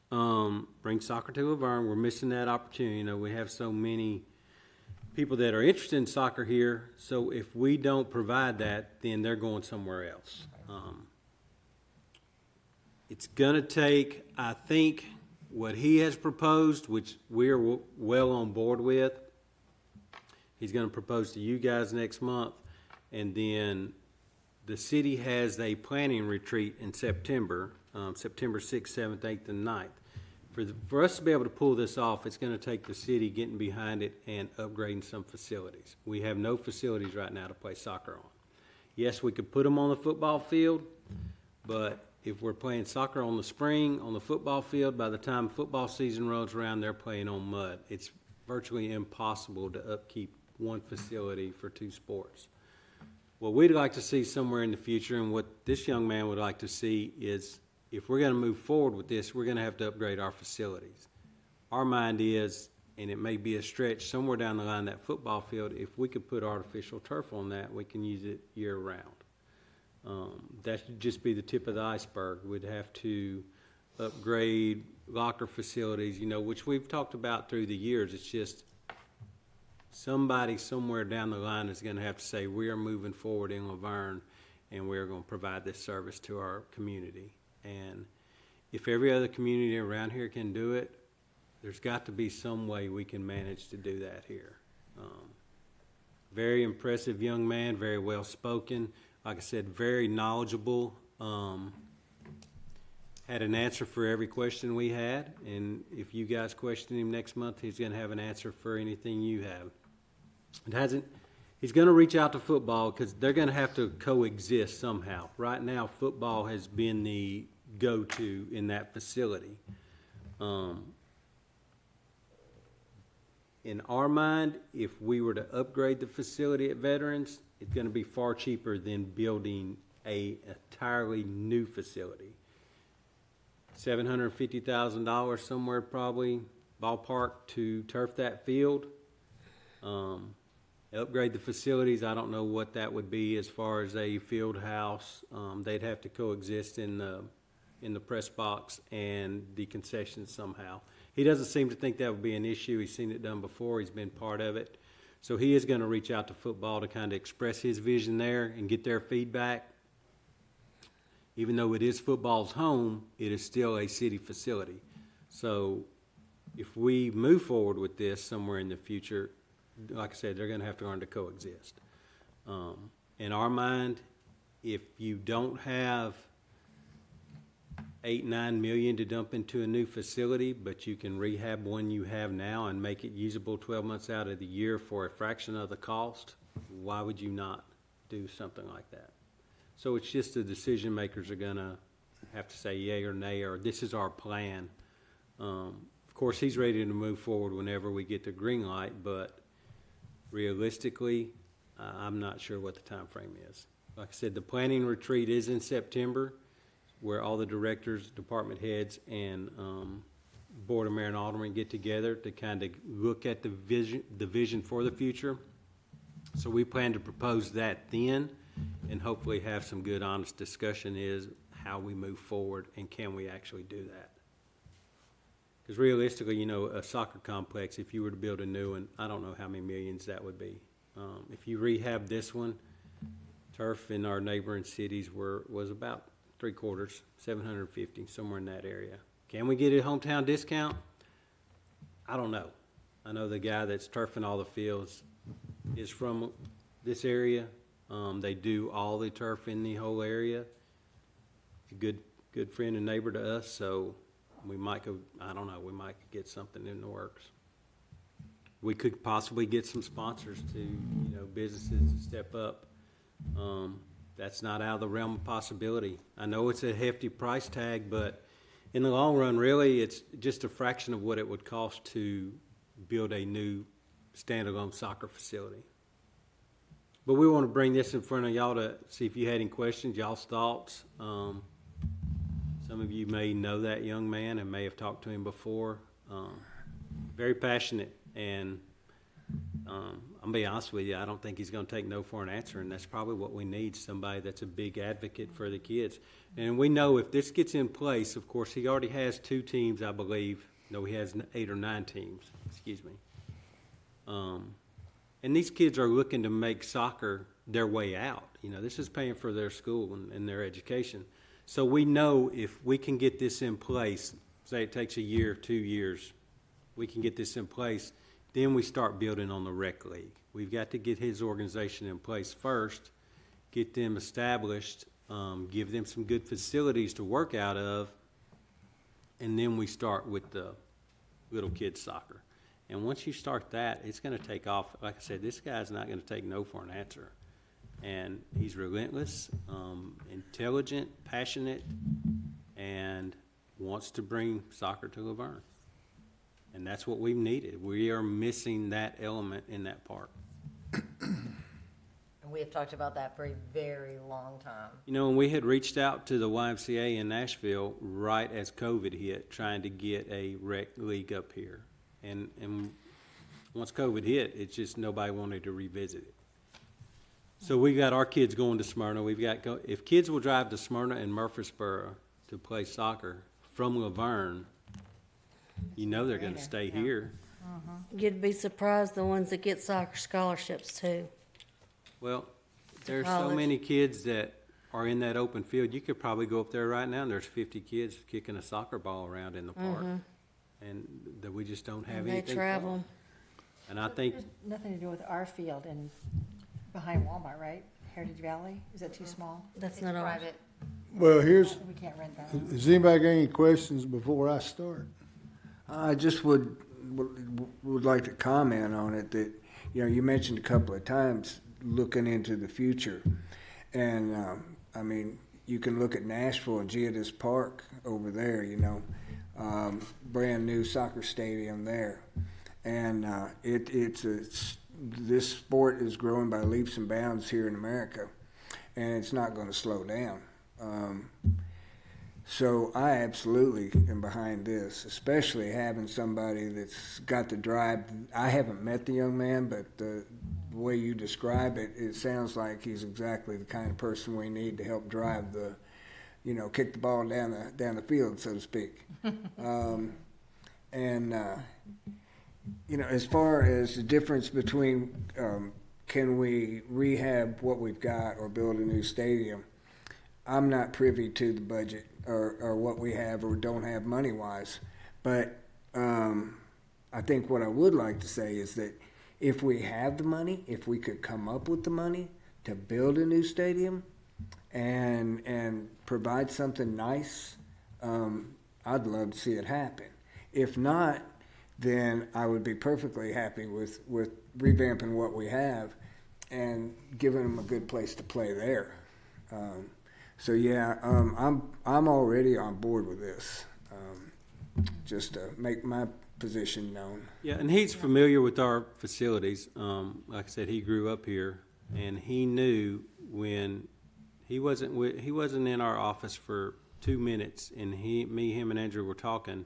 Speaker 3: bring soccer to Laverne. We're missing that opportunity. You know, we have so many people that are interested in soccer here. So if we don't provide that, then they're going somewhere else. It's going to take, I think, what he has proposed, which we're well on board with. He's going to propose to you guys next month. And then the city has a planning retreat in September, September 6th, 7th, 8th, and 9th. For us to be able to pull this off, it's going to take the city getting behind it and upgrading some facilities. We have no facilities right now to play soccer on. Yes, we could put them on the football field, but if we're playing soccer on the spring, on the football field, by the time football season rolls around, they're playing on mud. It's virtually impossible to upkeep one facility for 2 sports. What we'd like to see somewhere in the future, and what this young man would like to see, is if we're going to move forward with this, we're going to have to upgrade our facilities. Our mind is, and it may be a stretch somewhere down the line, that football field, if we could put artificial turf on that, we can use it year-round. That should just be the tip of the iceberg. We'd have to upgrade locker facilities, which we've talked about through the years. It's just somebody somewhere down the line is going to have to say, we are moving forward in Laverne, and we are going to provide this service to our community. And if every other community around here can do it, there's got to be some way we can manage to do that here. Very impressive young man, very well spoken. Like I said, very knowledgeable. Had an answer for every question we had, and if you guys question him next month, he's going to have an answer for anything you have. He's going to reach out to football because they're going to have to coexist somehow. Right now, football has been the go-to in that facility. In our mind, if we were to upgrade the facility at Veterans, it's going to be far cheaper than building an entirely new facility. $750,000 somewhere probably, ballpark, to turf that field. Upgrade the facilities, I don't know what that would be as far as a field house. They'd have to coexist in the press box and the concessions somehow. He doesn't seem to think that would be an issue. He's seen it done before. He's been part of it. So he is going to reach out to football to kind of express his vision there and get their feedback. Even though it is football's home, it is still a city facility. So if we move forward with this somewhere in the future, like I said, they're going to have to learn to coexist. In our mind, if you don't have 8-9 million to dump into a new facility, but you can rehab one you have now and make it usable 12 months out of the year for a fraction of the cost, why would you not do something like that? So it's just the decision makers are gonna have to say yay or nay, or this is our plan. Of course, he's ready to move forward whenever we get the green light, but realistically, I'm not sure what the time frame is. Like I said, the planning retreat is in September, where all the directors, department heads, and Board of Mayor and Aldermen get together to kind of look at the vision for the future. So we plan to propose that then, and hopefully have some good, honest discussion is how we move forward and can we actually do that. Because realistically, a soccer complex, if you were to build a new one, I don't know how many millions that would be. If you rehab this one, turf in our neighboring cities was about 3/4, 750, somewhere in that area. Can we get a hometown discount? I don't know. I know the guy that's turfing all the fields is from this area. They do all the turf in the whole area. It's a good friend and neighbor to us, so we might go, I don't know, we might get something in the works. We could possibly get some sponsors to, businesses to step up. That's not out of the realm of possibility. I know it's a hefty price tag, but in the long run, really, it's just a fraction of what it would cost to build a new standalone soccer facility. But we want to bring this in front of y'all to see if you had any questions, y'all's thoughts. Some of you may know that young man and may have talked to him before. Very passionate, and I'm gonna be honest with you, I don't think he's gonna take no for an answer, and that's probably what we need, somebody that's a big advocate for the kids. And we know if this gets in place, of course, he already has 2 teams, I believe. No, he has 8 or 9 teams, excuse me. And these kids are looking to make soccer their way out. This is paying for their school and their education. So we know if we can get this in place, say it takes a year, 2 years, we can get this in place, then we start building on the rec league. We've got to get his organization in place first, get them established, give them some good facilities to work out of, and then we start with the little kids soccer. And once you start that, it's going to take off. Like I said, this guy's not going to take no for an answer. And he's relentless, intelligent, passionate, and wants to bring soccer to Laverne. And that's what we've needed. We are missing that element in that park.
Speaker 2: And we have talked about that for a very long time.
Speaker 3: And we had reached out to the YMCA in Nashville right as COVID hit, trying to get a rec league up here. And once COVID hit, it's just nobody wanted to revisit it. So we got our kids going to Smyrna. If kids will drive to Smyrna and Murfreesboro to play soccer from Laverne, they're going to stay here.
Speaker 8: You'd be surprised the ones that get soccer scholarships too.
Speaker 3: Well, there's so
Speaker 8: college.
Speaker 3: many kids that are in that open field. You could probably go up there right now and there's 50 kids kicking a soccer ball around in the park. And that we just don't have
Speaker 8: And they
Speaker 3: anything for.
Speaker 8: travel.
Speaker 3: And I think,
Speaker 5: There's nothing to do with our field and behind Walmart, right? Heritage Valley, is that too small?
Speaker 8: That's
Speaker 2: It's
Speaker 8: not ours.
Speaker 2: private.
Speaker 1: Well,
Speaker 5: We can't rent that.
Speaker 1: has anybody got any questions before I start?
Speaker 6: I just would like to comment on it that, you mentioned a couple of times looking into the future. And, you can look at Nashville and Giada's Park over there, brand new soccer stadium there. And this sport is growing by leaps and bounds here in America, and it's not going to slow down. So I absolutely am behind this, especially having somebody that's got the drive. I haven't met the young man, but the way you describe it, it sounds like he's exactly the kind of person we need to help drive kick the ball down the field, so to speak. you know, as far as the difference between can we rehab what we've got or build a new stadium, I'm not privy to the budget or what we have or don't have money-wise. But I think what I would like to say is that if we have the money, if we could come up with the money to build a new stadium and provide something nice, I'd love to see it happen. If not, then I would be perfectly happy with revamping what we have and giving them a good place to play there. So yeah, I'm already on board with this. Just to make my position known.
Speaker 3: Yeah, and he's familiar with our facilities. Like I said, he grew up here, and he knew when he wasn't in our office for 2 minutes, and him and Andrew were talking,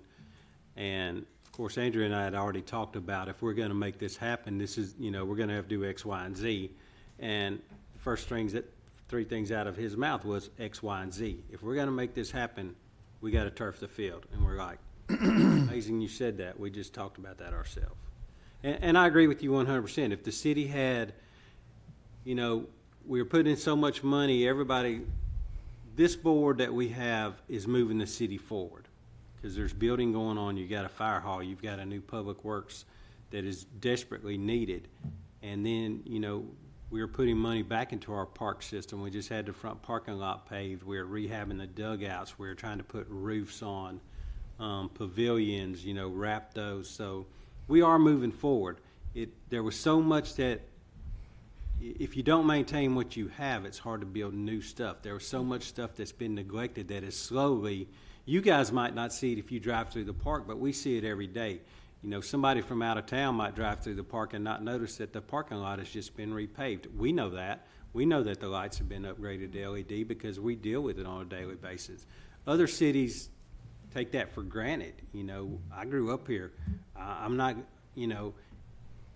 Speaker 3: and of course, Andrew and I had already talked about if we're going to make this happen, this is, we're going to have to do X, Y, and Z. And the first three things out of his mouth was X, Y, and Z. If we're going to make this happen, we got to turf the field. And we're like, amazing you said that. We just talked about that ourselves. And I agree with you 100%. If the city had, we were putting in so much money, this board that we have is moving the city forward. Because there's building going on, you got a fire hall, you've got a new public works that is desperately needed. And then, we were putting money back into our park system. We just had the front parking lot paved. We were rehabbing the dugouts. We were trying to put roofs on, pavilions, wrap those. So we are moving forward. There was so much that if you don't maintain what you have, it's hard to build new stuff. There was so much stuff that's been neglected that is slowly. You guys might not see it if you drive through the park, but we see it every day. Somebody from out of town might drive through the park and not notice that the parking lot has just been repaved. We know that. We know that the lights have been upgraded to LED because we deal with it on a daily basis. Other cities take that for granted. I grew up here. I'm not,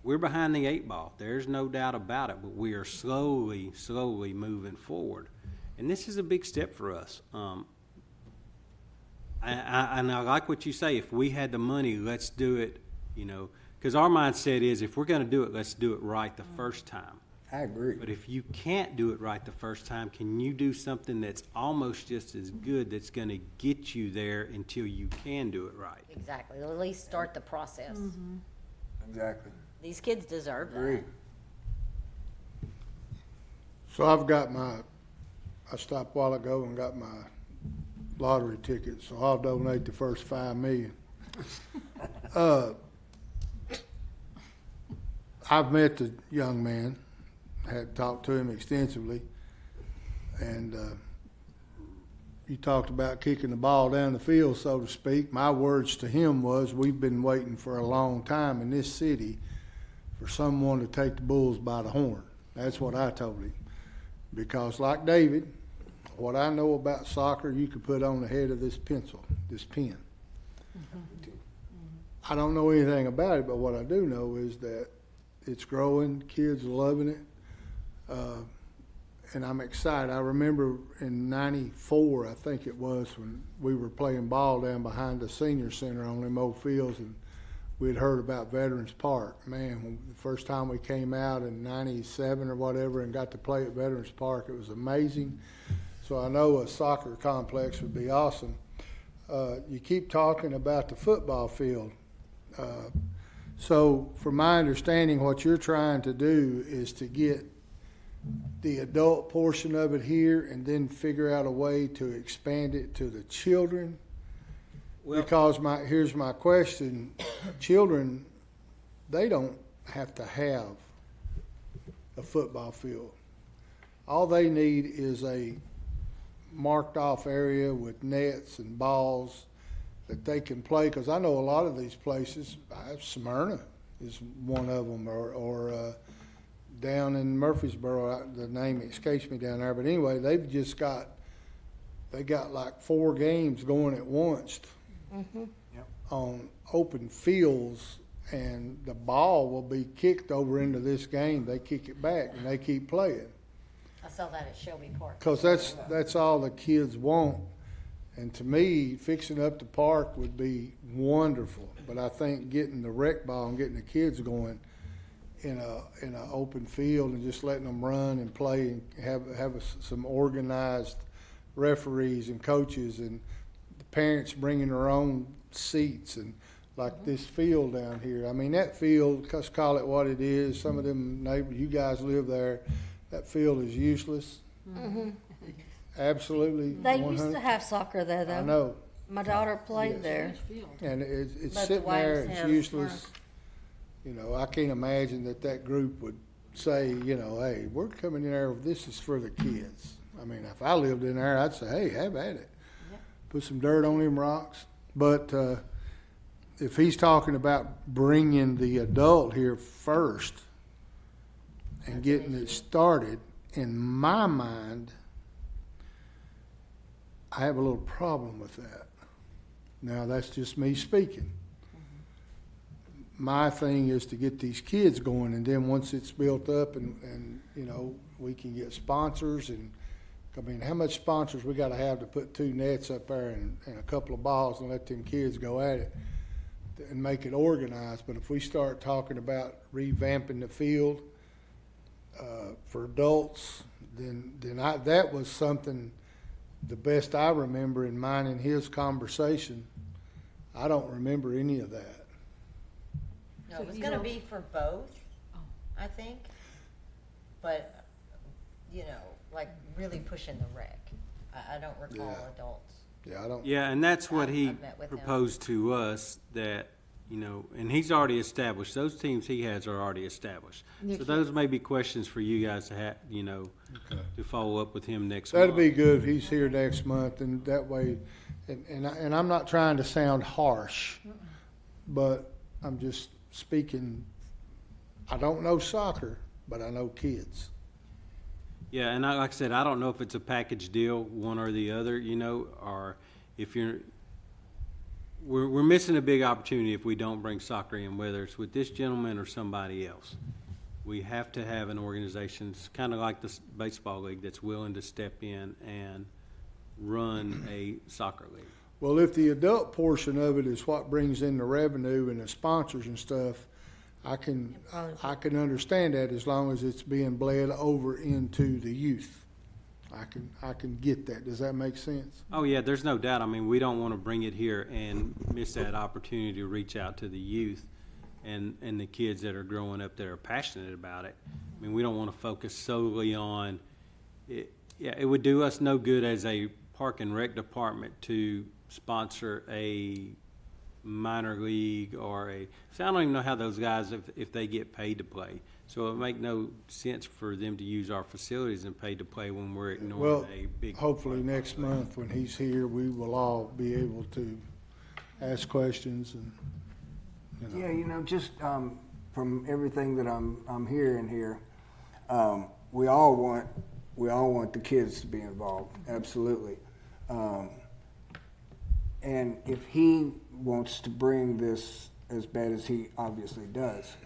Speaker 3: we're behind the 8 ball. There's no doubt about it, but we are slowly moving forward. And this is a big step for us. And I like what you say. If we had the money, let's do it, because our mindset is if we're going to do it, let's do it right the first time.
Speaker 6: I agree.
Speaker 3: But if you can't do it right the first time, can you do something that's almost just as good that's going to get you there until you can do it right?
Speaker 2: Exactly. At least start the process.
Speaker 6: Exactly.
Speaker 2: These kids deserve that.
Speaker 6: Agree.
Speaker 1: So I stopped a while ago and got my lottery ticket, so I'll donate the first $5 million. I've met the young man, had talked to him extensively, and you talked about kicking the ball down the field, so to speak. My words to him was, we've been waiting for a long time in this city for someone to take the bulls by the horn. That's what I told him. Because like David, what I know about soccer, you could put on the head of this pen. I don't know anything about it, but what I do know is that it's growing, kids are loving it, and I'm excited. I remember in '94, I think it was, when we were playing ball down behind the senior center on them old fields, and we'd heard about Veterans Park. Man, when the first time we came out in '97 or whatever and got to play at Veterans Park, it was amazing. So I know a soccer complex would be awesome. You keep talking about the football field. So from my understanding, what you're trying to do is to get the adult portion of it here and then figure out a way to expand it to the children.
Speaker 3: Well,
Speaker 1: Because here's my question. Children, they don't have to have a football field. All they need is a marked off area with nets and balls that they can play, because I know a lot of these places, Smyrna is one of them, or down in Murfreesboro, the name escapes me down there, but anyway, they got like 4 games going at once on open fields, and the ball will be kicked over into this game. They kick it back and they keep playing.
Speaker 2: I saw that at Shelby Park.
Speaker 1: Because that's all the kids want. And to me, fixing up the park would be wonderful, but I think getting the rec ball and getting the kids going in a open field and just letting them run and play and have some organized referees and coaches and the parents bringing their own seats and like this field down here. I mean, that field, let's call it what it is. Some of them neighbors, you guys live there, that field is useless. Absolutely.
Speaker 8: They used
Speaker 1: 100
Speaker 8: to have soccer there, though.
Speaker 1: I know.
Speaker 8: My daughter played there.
Speaker 1: And it's
Speaker 8: But the
Speaker 1: sitting there,
Speaker 8: Whites
Speaker 1: it's
Speaker 8: have
Speaker 1: useless. You know, I can't imagine that group would say, you know, hey, we're coming in there, this is for the kids. I mean, if I lived in there, I'd say, hey, have at it. Put some dirt on them rocks. But if he's talking about bringing the adult here first and getting it started, in my mind, I have a little problem with that. Now, that's just me speaking. My thing is to get these kids going, and then once it's built up and you know, we can get sponsors and, I mean, how much sponsors we gotta have to put 2 nets up there and a couple of balls and let them kids go at it and make it organized. But if we start talking about revamping the field for adults, then that was something, the best I remember in mine and his conversation. I don't remember any of that.
Speaker 2: No, it was gonna be for both, I think. But, you know, like really pushing the rec. I don't recall
Speaker 1: Yeah.
Speaker 2: adults.
Speaker 1: Yeah, I don't.
Speaker 3: Yeah, and that's what he
Speaker 2: I've met with him.
Speaker 3: proposed to us, that, you know, and he's already established, those teams he has are already established. So those may be questions for you guys to have, you know, to follow up with him next month.
Speaker 1: That'd be good if he's here next month, and that way, and I'm not trying to sound harsh, but I'm just speaking, I don't know soccer, but I know kids.
Speaker 3: Yeah, and like I said, I don't know if it's a package deal, one or the other, you know, or if we're missing a big opportunity if we don't bring soccer in, whether it's with this gentleman or somebody else. We have to have an organization, it's kind of like the baseball league, that's willing to step in and run a soccer league.
Speaker 1: Well, if the adult portion of it is what brings in the revenue and the sponsors and stuff, I can understand that as long as it's being bled over into the youth. I can get that. Does that make sense?
Speaker 3: Oh, yeah, there's no doubt. I mean, we don't want to bring it here and miss that opportunity to reach out to the youth and the kids that are growing up that are passionate about it. I mean, we don't want to focus solely on it. Yeah, it would do us no good as a park and rec department to sponsor a minor league or so I don't even know how those guys, if they get paid to play. So it would make no sense for them to use our facilities and pay to play when we're ignoring
Speaker 1: Well,
Speaker 3: a big.
Speaker 1: hopefully next month when he's here, we will all be able to ask questions and, you know.
Speaker 6: Yeah, you know, just from everything that I'm hearing here, we all want the kids to be involved, absolutely. And if he wants to bring this as bad as he obviously does,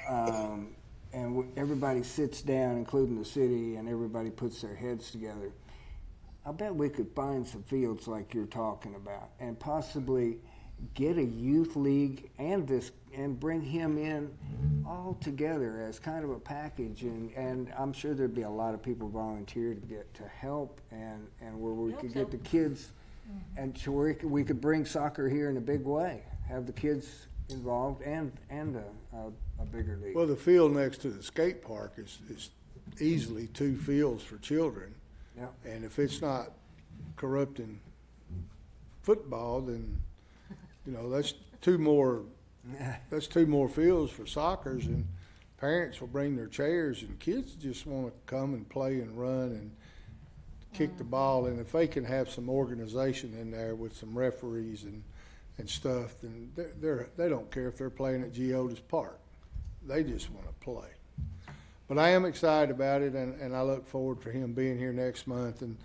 Speaker 6: and everybody sits down, including the city, and everybody puts their heads together, I bet we could find some fields like you're talking about, and possibly get a youth league and bring him in all together as kind of a package, and I'm sure there'd be a lot of people volunteer to help, and where we could get the kids, and to where we could bring soccer here in a big way, have the kids involved and a bigger league.
Speaker 1: Well, the field next to the skate park is easily 2 fields for children.
Speaker 6: Yeah.
Speaker 1: And if it's not corrupting football, then, you know, that's 2 more fields for soccer's, and parents will bring their chairs, and kids just want to come and play and run and kick the ball. And if they can have some organization in there with some referees and stuff, then they don't care if they're playing at Geoda's Park. They just want to play. But I am excited about it, and I look forward for him being here next month, and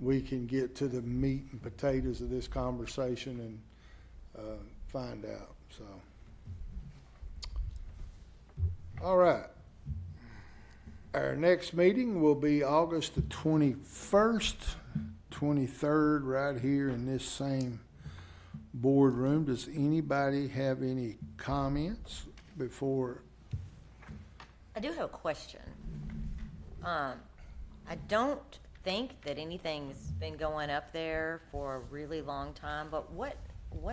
Speaker 1: we can get to the meat and potatoes of this conversation and find out. So, all right. Our next meeting will be August the 21st 23rd, right here in this same boardroom. Does anybody have any comments before?
Speaker 2: I do have a question. I don't think that anything's been going up there for a really long time, but what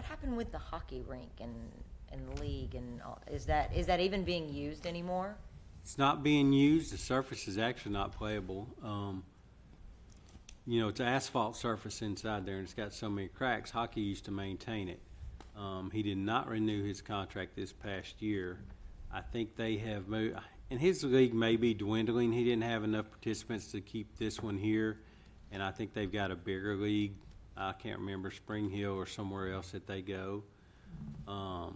Speaker 2: happened with the hockey rink and league and all? Is that even being used anymore?
Speaker 3: It's not being used. The surface is actually not playable. You know, it's asphalt surface inside there, and it's got so many cracks. Hockey used to maintain it. He did not renew his contract this past year. I think they have moved, and his league may be dwindling. He didn't have enough participants to keep this one here, and I think they've got a bigger league. I can't remember, Spring Hill or somewhere else that they go.
Speaker 2: I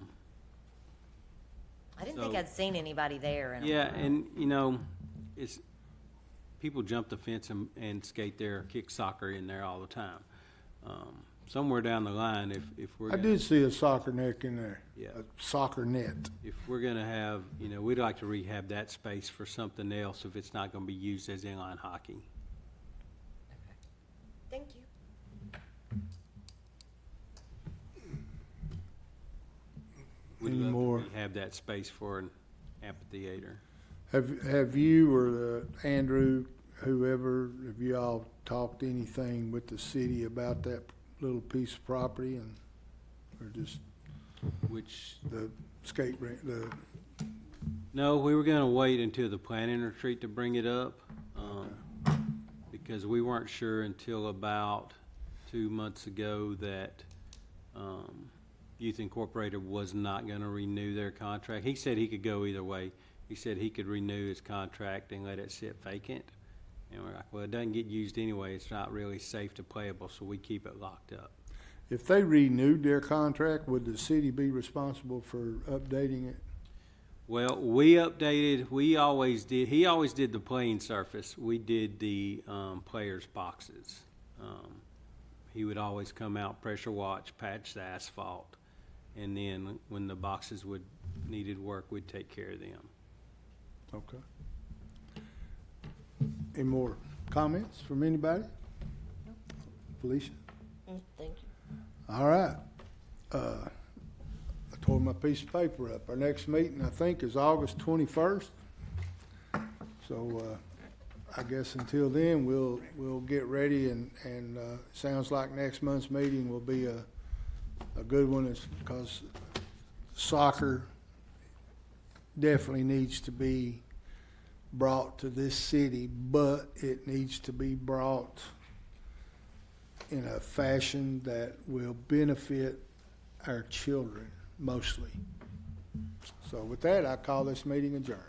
Speaker 2: didn't think
Speaker 3: So-
Speaker 2: I'd seen anybody there in a
Speaker 3: Yeah,
Speaker 2: while.
Speaker 3: and you know, it's people jump the fence and skate there, kick soccer in there all the time. Somewhere down the line, if we're
Speaker 1: I
Speaker 3: gonna,
Speaker 1: did see a soccer net in there.
Speaker 3: Yeah.
Speaker 1: A soccer net.
Speaker 3: if we're gonna have, you know, we'd like to rehab that space for something else if it's not gonna be used as inline hockey.
Speaker 2: Thank you.
Speaker 3: We'd
Speaker 1: Any
Speaker 3: love
Speaker 1: more?
Speaker 3: to rehab that space for an amphitheater.
Speaker 1: Have you or Andrew, whoever, have you all talked anything with the city about that little piece of property and, or just
Speaker 3: Which,
Speaker 1: the skate rink,
Speaker 3: no, we were gonna wait until the planning retreat to bring it up, because we weren't sure until about 2 months ago that, Youth Incorporated was not gonna renew their contract. He said he could go either way. He said he could renew his contract and let it sit vacant. And we're like, well, it doesn't get used anyway. It's not really safe to playable, so we keep it locked up.
Speaker 1: if they renewed their contract, would the city be responsible for updating it?
Speaker 3: Well, we updated, he always did the playing surface. We did the, players' boxes. He would always come out, pressure watch, patch the asphalt. And then when the boxes needed work, we'd take care of them.
Speaker 1: Okay. Any more comments from anybody? Felicia?
Speaker 8: Thank you.
Speaker 1: All right. I tore my piece of paper up. Our next meeting, I think, is August 21st. So, I guess until then, we'll get ready and sounds like next month's meeting will be a good one, because soccer definitely needs to be brought to this city, but it needs to be brought in a fashion that will benefit our children mostly. So with that, I call this meeting adjourned.